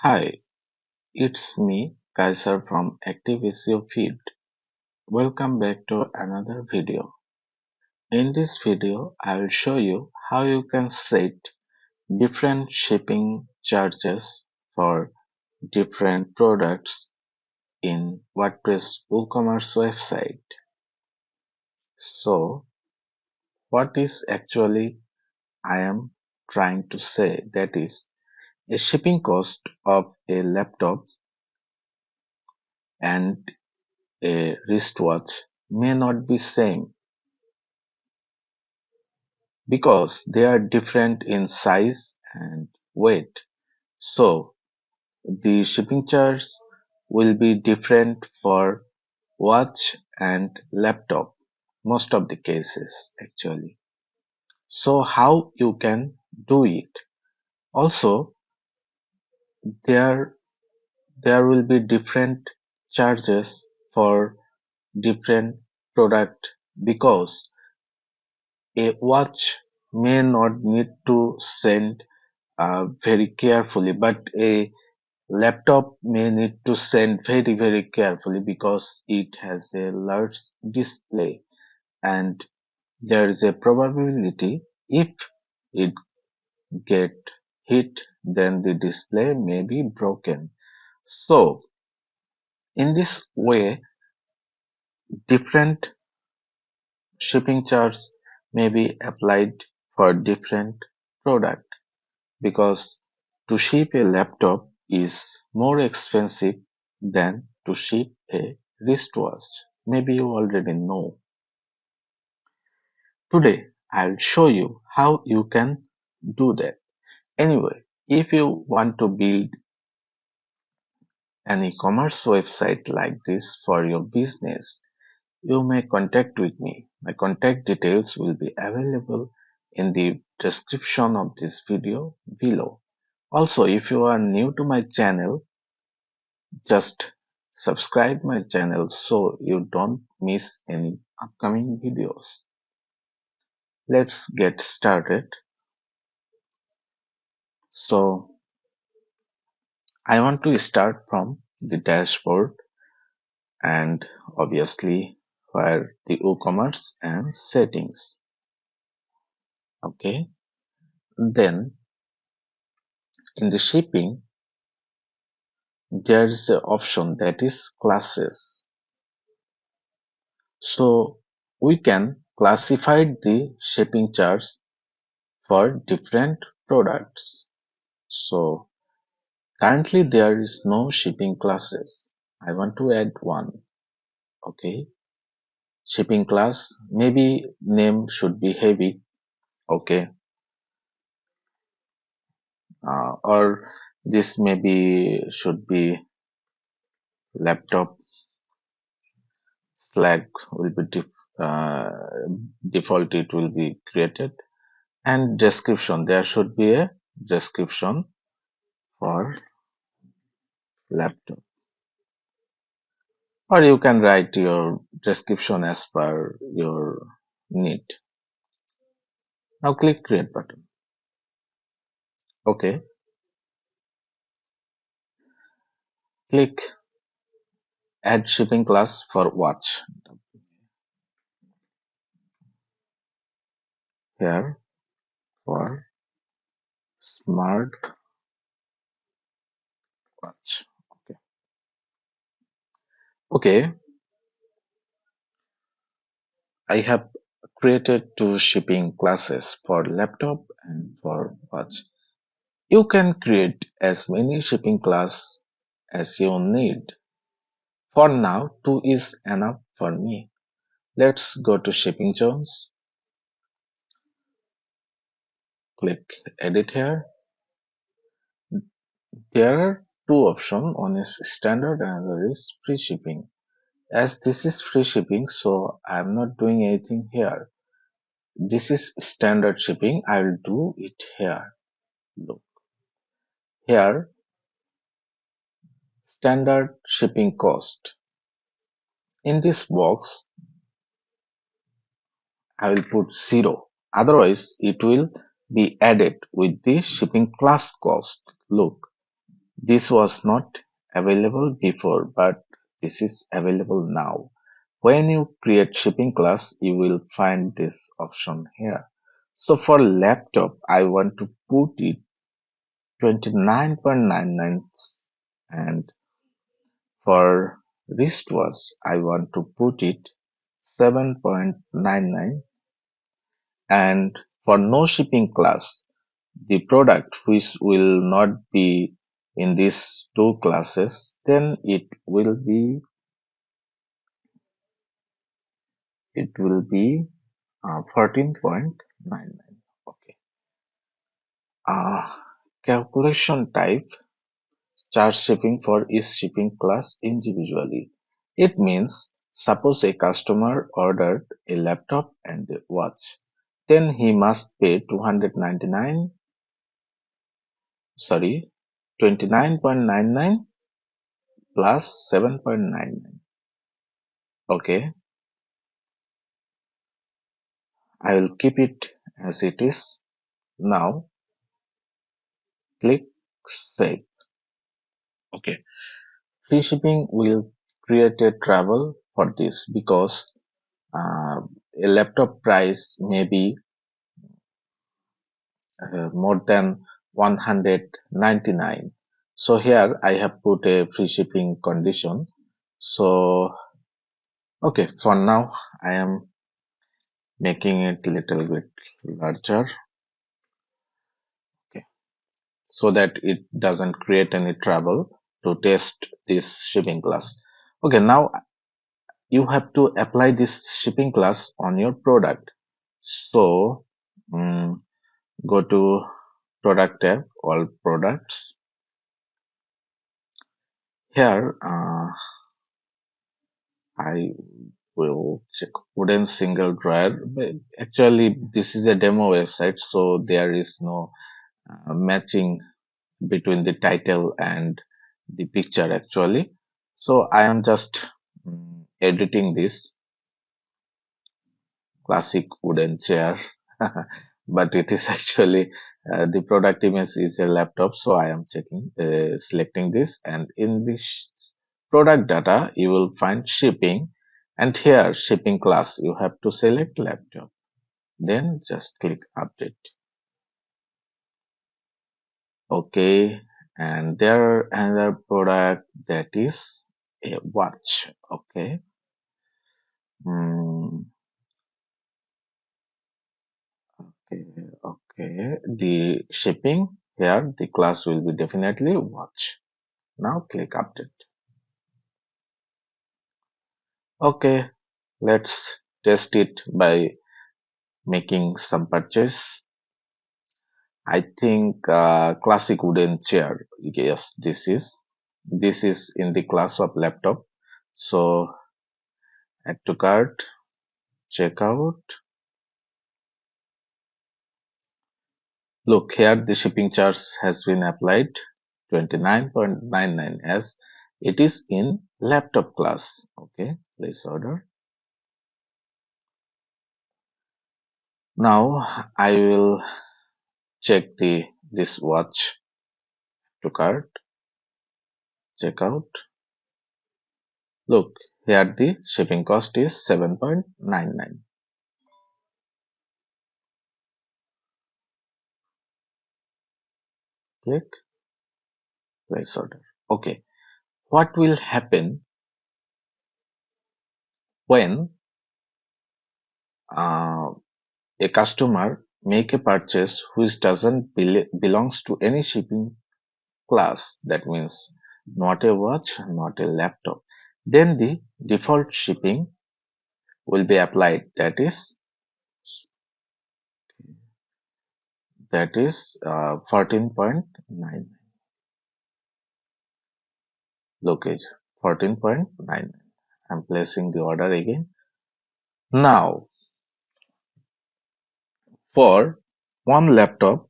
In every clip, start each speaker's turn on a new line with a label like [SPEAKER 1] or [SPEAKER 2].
[SPEAKER 1] Hi, it's me, Kaiser from Active SEO Feed. Welcome back to another video. In this video, I will show you how you can set different shipping charges for different products in WordPress WooCommerce website. So, what is actually I am trying to say, that is a shipping cost of a laptop and a wristwatch may not be same because they are different in size and weight. So the shipping charge will be different for watch and laptop, most of the cases actually. So how you can do it? Also, there there will be different charges for different product because a watch may not need to send very carefully, but a laptop may need to send very carefully because it has a large display and there is a probability if it get hit then the display may be broken. So in this way different shipping charges may be applied for different product because to ship a laptop is more expensive than to ship a wristwatch. Maybe you already know. Today, I'll show you how you can do that. Anyway, if you want to build an e-commerce website like this for your business, you may contact with me. My contact details will be available in the description of this video below. Also, if you are new to my channel, just subscribe my channel so you don't miss any upcoming videos. Let's get started. So I want to start from the dashboard and obviously where the WooCommerce and settings. Okay. Then in the shipping, there is an option that is classes. So we can classify the shipping charge for different products. So currently there is no shipping classes. I want to add one. Okay. Shipping class, maybe name should be heavy. Okay. Or this maybe should be laptop flag will be uh, default, it will be created, and description, there should be a description for laptop, or you can write your description as per your need. Now click create button. Okay, click add shipping class for watch. Here for smart watch. Okay. Okay, I have created two shipping classes for laptop and for watch. You can create as many shipping class as you need. For now, two is enough for me. Let's go to shipping zones. Click edit here. There are two options. One is standard and another is free shipping. As this is free shipping, so I'm not doing anything here. This is standard shipping. I will do it here. Look here, standard shipping cost. In this box, I will put 0. Otherwise, it will be added with the shipping class cost. Look, This was not available before, but this is available now. When you create shipping class, you will find this option here. So for laptop, I want to put it 29.99, and for wristwatch, I want to put it 7.99, and for no shipping class, the product which will not be in these two classes, then it will be 14.99. Okay. Uh, Calculation type: charge shipping for each shipping class individually. It means suppose a customer ordered a laptop and a watch, then he must pay 299, sorry, 29.99 plus 7.99. Okay, I will keep it as it is. Now click save. Okay, free shipping will create a trouble for this because a laptop price may be more than 199. So here I have put a free shipping condition. So okay, for now I am making it little bit larger. Okay, so that it doesn't create any trouble to test this shipping class. Okay, now you have to apply this shipping class on your product. So mm, go to product tab, all products. Here I will check wooden single dryer. But actually, this is a demo website, so there is no matching between the title and the picture actually. So I am just editing this classic wooden chair, but it is actually the product image is a laptop. So I am selecting this, and in this product data, you will find shipping, and here shipping class, you have to select laptop. Then just click update. Okay, and there another product that is a watch. Okay. Mm, okay, okay. The shipping here, the class will be definitely watch. Now click update. Okay, let's test it by making some purchase. I think classic wooden chair. Yes, this is in the class of laptop. So add to cart, checkout. Look here, the shipping charge has been applied 29.99 as it is in laptop class. Okay, place order. Now I will check this watch to cart, checkout. Look here, the shipping cost is 7.99. Click place order. Okay, what will happen when uh, a customer make a purchase which doesn't belongs to any shipping class? That means not a watch, not a laptop. Then the default shipping will be applied. That is 14.9. Lookage 14.9. I'm placing the order again. Now for one laptop,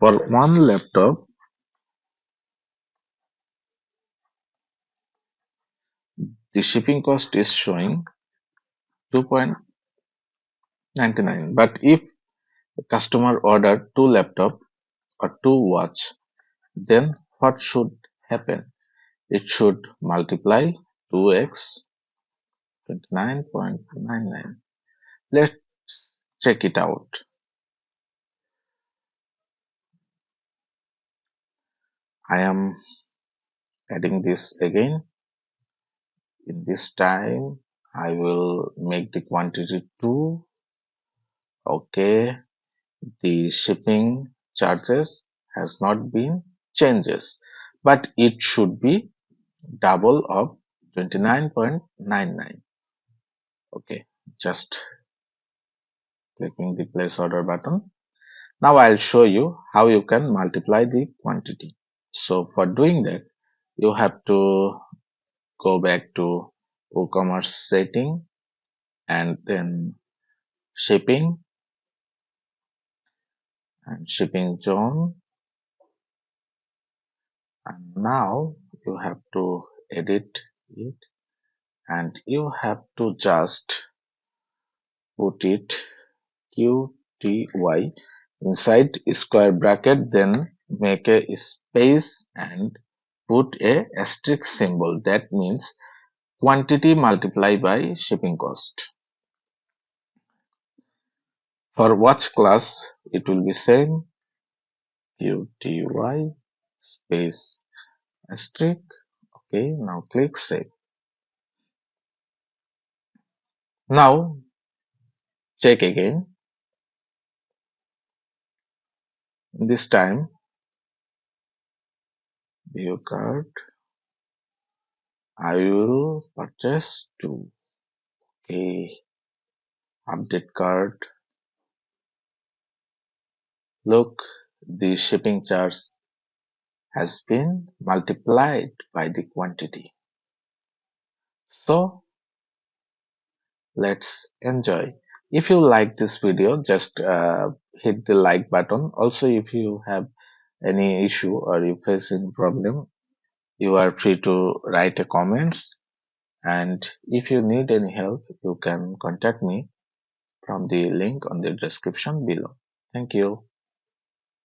[SPEAKER 1] for one laptop, the shipping cost is showing 2.99. But if the customer ordered two laptop or two watch, then what should happen? It should multiply 2x 29.99. Let's check it out. I am adding this again. In this time, I will make the quantity 2. Okay, the shipping charges has not been changes, but it should be double of 29.99. Okay, just clicking the place order button. Now I'll show you how you can multiply the quantity. So for doing that, you have to go back to WooCommerce setting and then shipping and shipping zone, and now you have to edit it and you have to just put it QTY inside square bracket, then make a space and put a asterisk symbol. That means quantity multiplied by shipping cost. For watch class, it will be same QTY space asterisk. Okay, now click save. Now check again. This time view cart. I will purchase two. Okay, update cart. Look, the shipping charge has been multiplied by the quantity. So let's enjoy. If you like this video, just hit the like button. Also, if you have any issue or you face any problem, you are free to write a comments. And if you need any help, you can contact me from the link on the description below. Thank you.